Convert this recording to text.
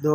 2